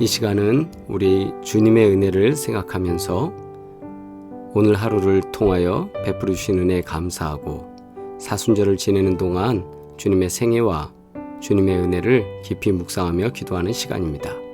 이 시간은 우리 주님의 은혜를 생각하면서 오늘 하루를 통하여 베풀어 주신 은혜에 감사하고 사순절을 지내는 동안 주님의 생애와 주님의 은혜를 깊이 묵상하며 기도하는 시간입니다.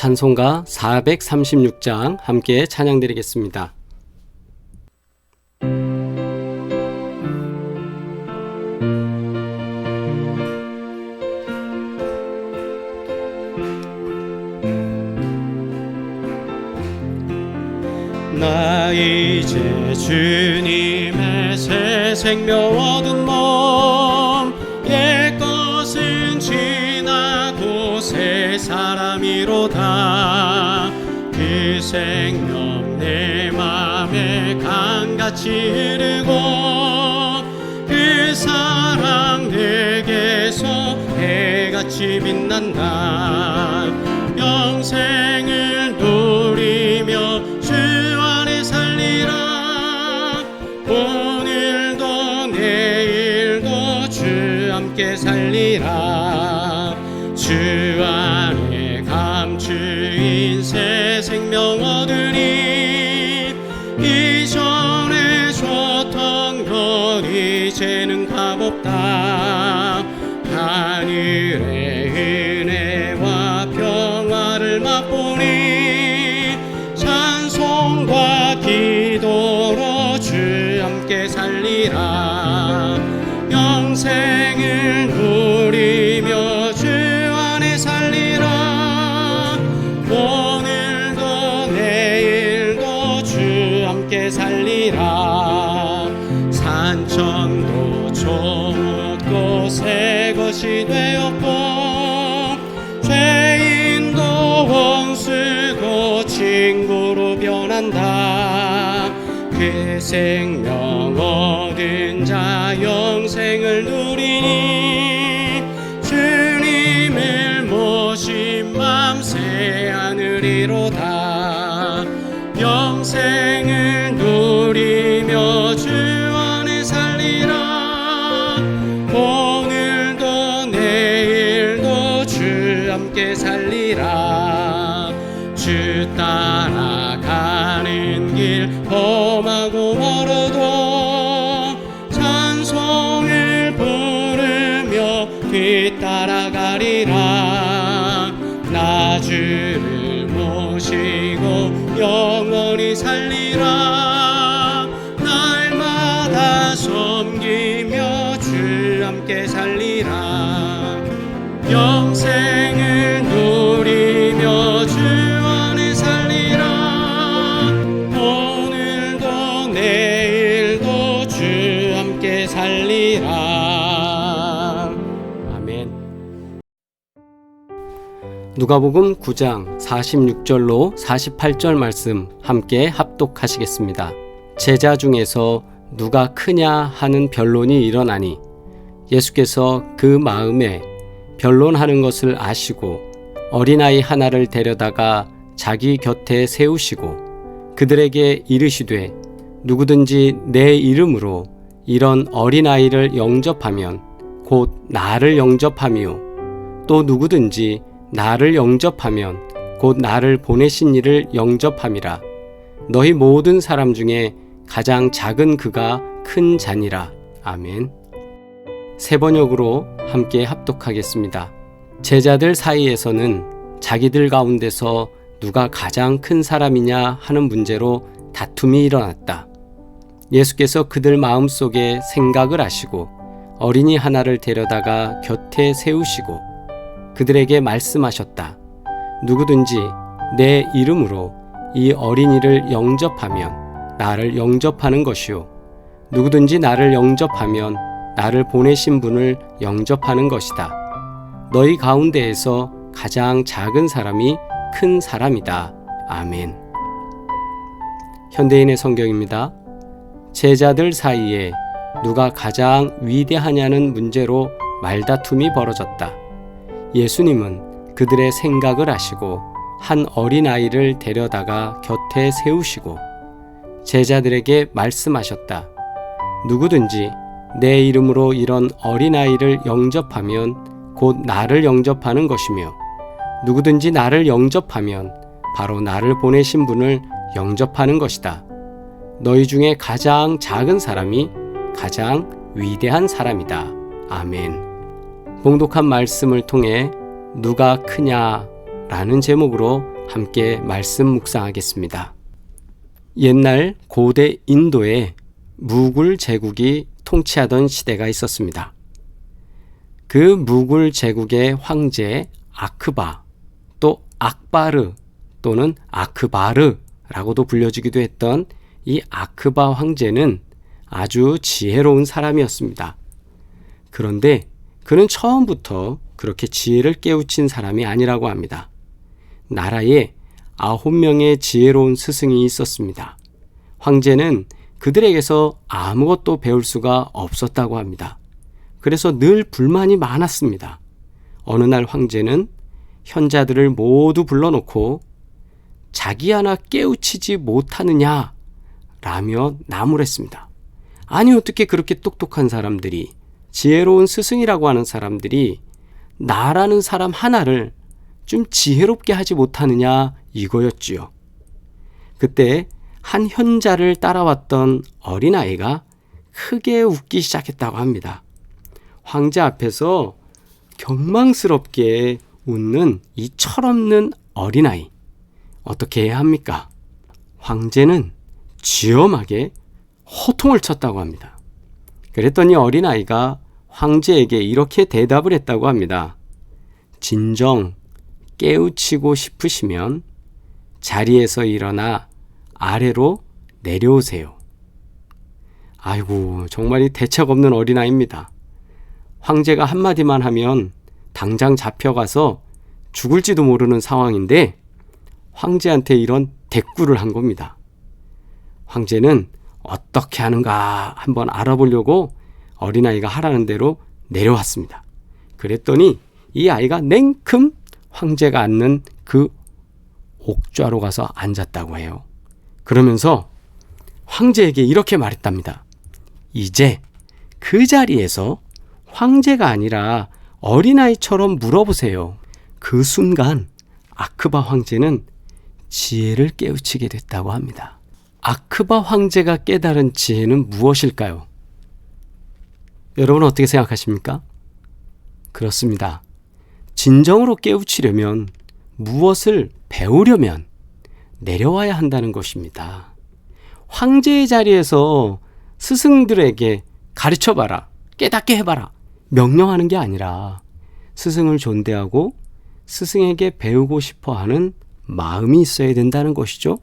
찬송가 436장 함께 찬양드리겠습니다. 나 이제 주님의 새 생명 얻은 몸, 옛것은 지나고 새 사람이로다. 그 생명 내 맘에 강같이 흐르고 그 사랑 내게서 해같이 빛난다. 영생을 누리며 주 안에 살리라. 오늘도 내일도 주 함께 살리라. 주 안에 감추인 새 생명 얻으니 이전에 줬던 것 이제는 값없다. 하늘의 은혜와 평화를 맛보니 찬송과 기도로 주 함께 살리라. 영생을 누리며 주 안에 살리라. 오늘도 내일도 주 함께 살리라. 산천도 좋고 새 것이 되었고 죄인도 원수도 친구로 변한다. 그 생명 얻은 자 영생을 누리니 주님을 모신 맘 새 하늘이로다. 영생을 누리며 주 안에 살리라. 오늘도 내일도 주 함께 살리라. 주 따라가는 길 험하고 멀어도 찬송을 부르며 뒤따라가리라. 나 주를 모시고 영원히 살리라. 날마다 섬기며 주 함께 살리라. 영생을 누리며 주 안에 살리라. 오늘도 내일도 주 함께 살리라. 아멘. 누가복음 9장 46절로 48절 말씀 함께 합독하시겠습니다. 제자 중에서 누가 크냐 하는 변론이 일어나니 예수께서 그 마음에 변론하는 것을 아시고 어린아이 하나를 데려다가 자기 곁에 세우시고 그들에게 이르시되 누구든지 내 이름으로 이런 어린아이를 영접하면 곧 나를 영접함이요 또 누구든지 나를 영접하면 곧 나를 보내신 이를 영접함이라. 너희 모든 사람 중에 가장 작은 그가 큰 자니라. 아멘. 세 번역으로 함께 합독하겠습니다. 제자들 사이에서는 자기들 가운데서 누가 가장 큰 사람이냐 하는 문제로 다툼이 일어났다. 예수께서 그들 마음속에 생각을 아시고 어린이 하나를 데려다가 곁에 세우시고 그들에게 말씀하셨다. 누구든지 내 이름으로 이 어린이를 영접하면 나를 영접하는 것이요 누구든지 나를 영접하면 나를 보내신 분을 영접하는 것이다. 너희 가운데에서 가장 작은 사람이 큰 사람이다. 아멘. 현대인의 성경입니다. 제자들 사이에 누가 가장 위대하냐는 문제로 말다툼이 벌어졌다. 예수님은 그들의 생각을 아시고 한 어린아이를 데려다가 곁에 세우시고 제자들에게 말씀하셨다. 누구든지 내 이름으로 이런 어린아이를 영접하면 곧 나를 영접하는 것이며 누구든지 나를 영접하면 바로 나를 보내신 분을 영접하는 것이다. 너희 중에 가장 작은 사람이 가장 위대한 사람이다. 아멘. 봉독한 말씀을 통해 누가 크냐라는 제목으로 함께 말씀 묵상하겠습니다. 옛날 고대 인도에 무굴 제국이 통치하던 시대가 있었습니다. 그 무굴 제국의 황제 아크바 또 악바르 또는 아크바르 라고도 불려지기도 했던 이 아크바 황제는 아주 지혜로운 사람이었습니다. 그런데 그는 처음부터 그렇게 지혜를 깨우친 사람이 아니라고 합니다. 나라에 9명의 지혜로운 스승이 있었습니다. 황제는 그들에게서 아무것도 배울 수가 없었다고 합니다. 그래서 늘 불만이 많았습니다. 어느 날 황제는 현자들을 모두 불러놓고 자기 하나 깨우치지 못하느냐 라며 나무랬습니다. 아니 어떻게 그렇게 똑똑한 사람들이, 지혜로운 스승이라고 하는 사람들이 나라는 사람 하나를 좀 지혜롭게 하지 못하느냐 이거였지요. 그때 한 현자를 따라왔던 어린아이가 크게 웃기 시작했다고 합니다. 황제 앞에서 경망스럽게 웃는 이 철없는 어린아이, 어떻게 해야 합니까? 황제는 지엄하게 호통을 쳤다고 합니다. 그랬더니 어린아이가 황제에게 이렇게 대답을 했다고 합니다. 진정 깨우치고 싶으시면 자리에서 일어나 아래로 내려오세요. 아이고, 정말 이 대책 없는 어린아이입니다. 황제가 한마디만 하면 당장 잡혀가서 죽을지도 모르는 상황인데 황제한테 이런 대꾸를 한 겁니다. 황제는 어떻게 하는가 한번 알아보려고 어린아이가 하라는 대로 내려왔습니다. 그랬더니 이 아이가 냉큼 황제가 앉는 그 옥좌로 가서 앉았다고 해요. 그러면서 황제에게 이렇게 말했답니다. 이제 그 자리에서 황제가 아니라 어린아이처럼 물어보세요. 그 순간 아크바 황제는 지혜를 깨우치게 됐다고 합니다. 아크바 황제가 깨달은 지혜는 무엇일까요? 여러분 어떻게 생각하십니까? 그렇습니다. 진정으로 깨우치려면, 무엇을 배우려면 내려와야 한다는 것입니다. 황제의 자리에서 스승들에게 가르쳐봐라, 깨닫게 해봐라, 명령하는 게 아니라 스승을 존대하고 스승에게 배우고 싶어하는 마음이 있어야 된다는 것이죠.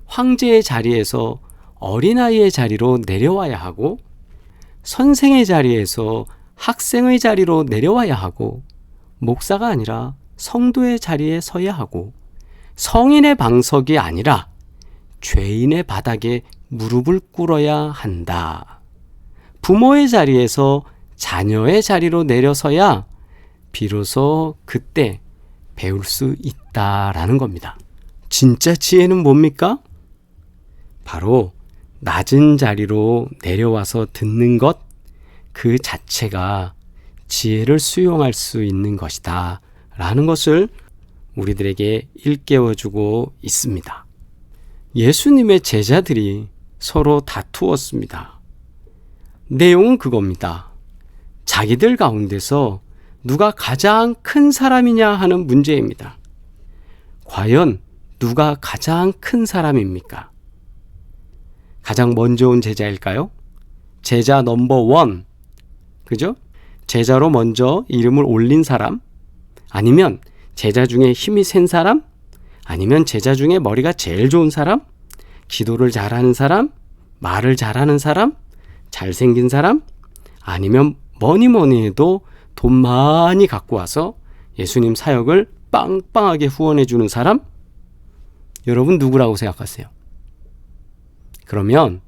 황제의 자리에서 어린아이의 자리로 내려와야 하고, 선생의 자리에서 학생의 자리로 내려와야 하고, 목사가 아니라 성도의 자리에 서야 하고, 성인의 방석이 아니라 죄인의 바닥에 무릎을 꿇어야 한다. 부모의 자리에서 자녀의 자리로 내려서야 비로소 그때 배울 수 있다라는 겁니다. 진짜 지혜는 뭡니까? 바로 낮은 자리로 내려와서 듣는 것, 그 자체가 지혜를 수용할 수 있는 것이다 라는 것을 우리들에게 일깨워주고 있습니다. 예수님의 제자들이 서로 다투었습니다. 내용은 그겁니다. 자기들 가운데서 누가 가장 큰 사람이냐 하는 문제입니다. 과연 누가 가장 큰 사람입니까? 가장 먼저 온 제자일까요? 제자 넘버 원, 그죠? 제자로 먼저 이름을 올린 사람? 아니면 제자 중에 힘이 센 사람? 아니면 제자 중에 머리가 제일 좋은 사람? 기도를 잘하는 사람? 말을 잘하는 사람? 잘생긴 사람? 아니면 뭐니 해도 돈 많이 갖고 와서 예수님 사역을 빵빵하게 후원해 주는 사람? 여러분 누구라고 생각하세요? 그러면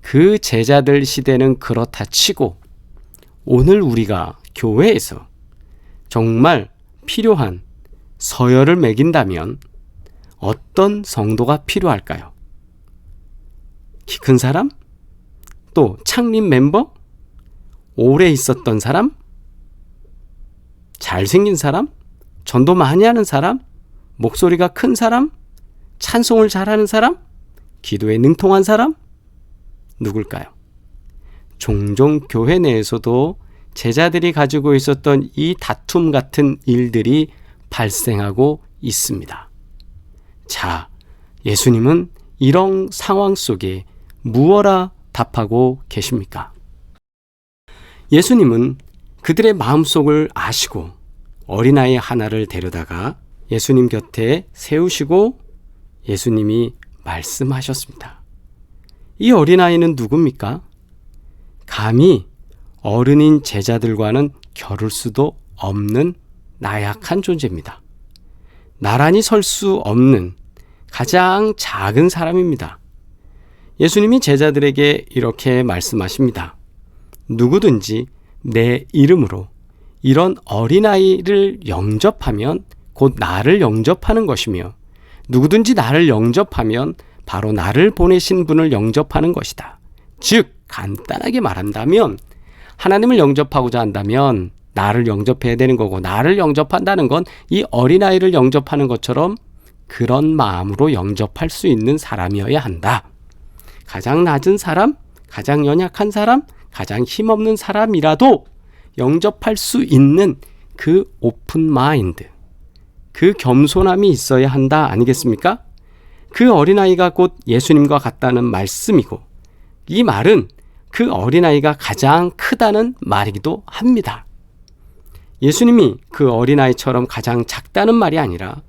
그 제자들 시대는 그렇다 치고 오늘 우리가 교회에서 정말 필요한 서열을 매긴다면 어떤 성도가 필요할까요? 키 큰 사람? 또 창립 멤버? 오래 있었던 사람? 잘생긴 사람? 전도 많이 하는 사람? 목소리가 큰 사람? 찬송을 잘하는 사람? 기도에 능통한 사람? 누굴까요? 종종 교회 내에서도 제자들이 가지고 있었던 이 다툼 같은 일들이 발생하고 있습니다. 자, 예수님은 이런 상황 속에 무엇라 답하고 계십니까? 예수님은 그들의 마음속을 아시고 어린아이 하나를 데려다가 예수님 곁에 세우시고 예수님이 말씀하셨습니다. 이 어린아이는 누굽니까? 감히 어른인 제자들과는 겨룰 수도 없는 나약한 존재입니다. 나란히 설 수 없는 가장 작은 사람입니다. 예수님이 제자들에게 이렇게 말씀하십니다. 누구든지 내 이름으로 이런 어린아이를 영접하면 곧 나를 영접하는 것이며 누구든지 나를 영접하면 바로 나를 보내신 분을 영접하는 것이다. 즉 간단하게 말한다면 하나님을 영접하고자 한다면 나를 영접해야 되는 거고, 나를 영접한다는 건 이 어린아이를 영접하는 것처럼 그런 마음으로 영접할 수 있는 사람이어야 한다. 가장 낮은 사람, 가장 연약한 사람, 가장 힘없는 사람이라도 영접할 수 있는 그 오픈 마인드, 그 겸손함이 있어야 한다 아니겠습니까? 그 어린아이가 곧 예수님과 같다는 말씀이고, 이 말은 그 어린아이가 가장 크다는 말이기도 합니다. 예수님이 그 어린아이처럼 가장 작다는 말이 아니라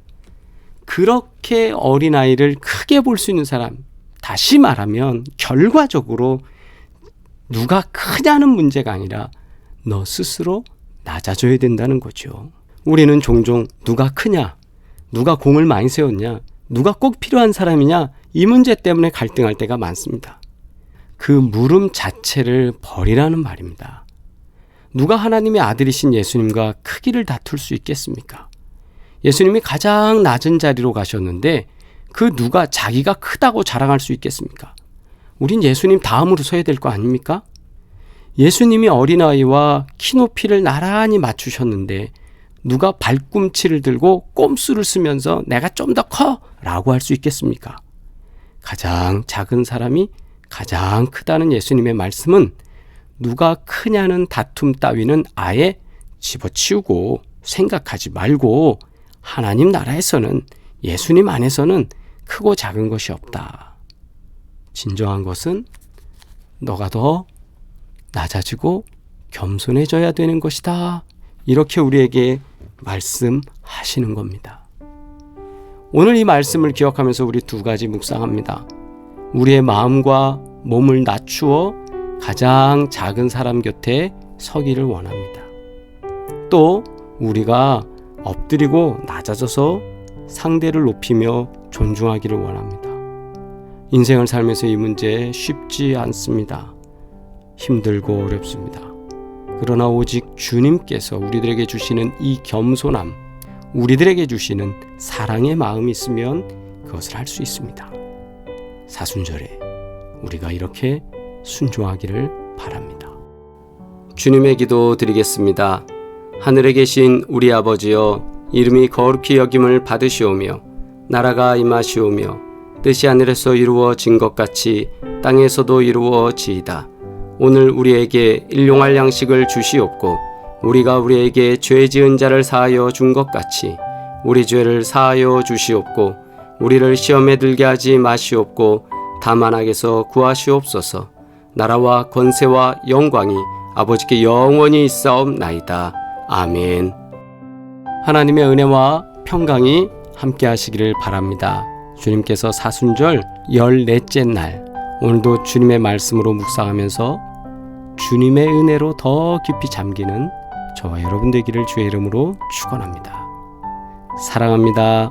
그렇게 어린아이를 크게 볼 수 있는 사람, 다시 말하면 결과적으로 누가 크냐는 문제가 아니라 너 스스로 낮아져야 된다는 거죠. 우리는 종종 누가 크냐, 누가 공을 많이 세웠냐, 누가 꼭 필요한 사람이냐, 이 문제 때문에 갈등할 때가 많습니다. 그 물음 자체를 버리라는 말입니다. 누가 하나님의 아들이신 예수님과 크기를 다툴 수 있겠습니까? 예수님이 가장 낮은 자리로 가셨는데 그 누가 자기가 크다고 자랑할 수 있겠습니까? 우린 예수님 다음으로 서야 될 거 아닙니까? 예수님이 어린아이와 키높이를 나란히 맞추셨는데 누가 발꿈치를 들고 꼼수를 쓰면서 내가 좀 더 커! 라고 할 수 있겠습니까? 가장 작은 사람이 가장 크다는 예수님의 말씀은 누가 크냐는 다툼 따위는 아예 집어치우고 생각하지 말고 하나님 나라에서는, 예수님 안에서는 크고 작은 것이 없다. 진정한 것은 너가 더 낮아지고 겸손해져야 되는 것이다. 이렇게 우리에게 말씀하시는 겁니다. 오늘 이 말씀을 기억하면서 우리 두 가지 묵상합니다. 우리의 마음과 몸을 낮추어 가장 작은 사람 곁에 서기를 원합니다. 또 우리가 엎드리고 낮아져서 상대를 높이며 존중하기를 원합니다. 인생을 살면서 이 문제 쉽지 않습니다. 힘들고 어렵습니다. 그러나 오직 주님께서 우리들에게 주시는 이 겸손함, 우리들에게 주시는 사랑의 마음이 있으면 그것을 할 수 있습니다. 사순절에 우리가 이렇게 순종하기를 바랍니다. 주님의 기도 드리겠습니다. 하늘에 계신 우리 아버지여, 이름이 거룩히 여김을 받으시오며 나라가 임하시오며 뜻이 하늘에서 이루어진 것 같이 땅에서도 이루어지이다. 오늘 우리에게 일용할 양식을 주시옵고 우리가 우리에게 죄 지은 자를 사하여 준 것 같이 우리 죄를 사하여 주시옵고 우리를 시험에 들게 하지 마시옵고 다만 악에서 구하시옵소서. 나라와 권세와 영광이 아버지께 영원히 있사옵나이다. 아멘. 하나님의 은혜와 평강이 함께 하시기를 바랍니다. 주님께서 사순절 14째 날 오늘도 주님의 말씀으로 묵상하면서 주님의 은혜로 더 깊이 잠기는 저와 여러분 되기를 주의 이름으로 축원합니다. 사랑합니다.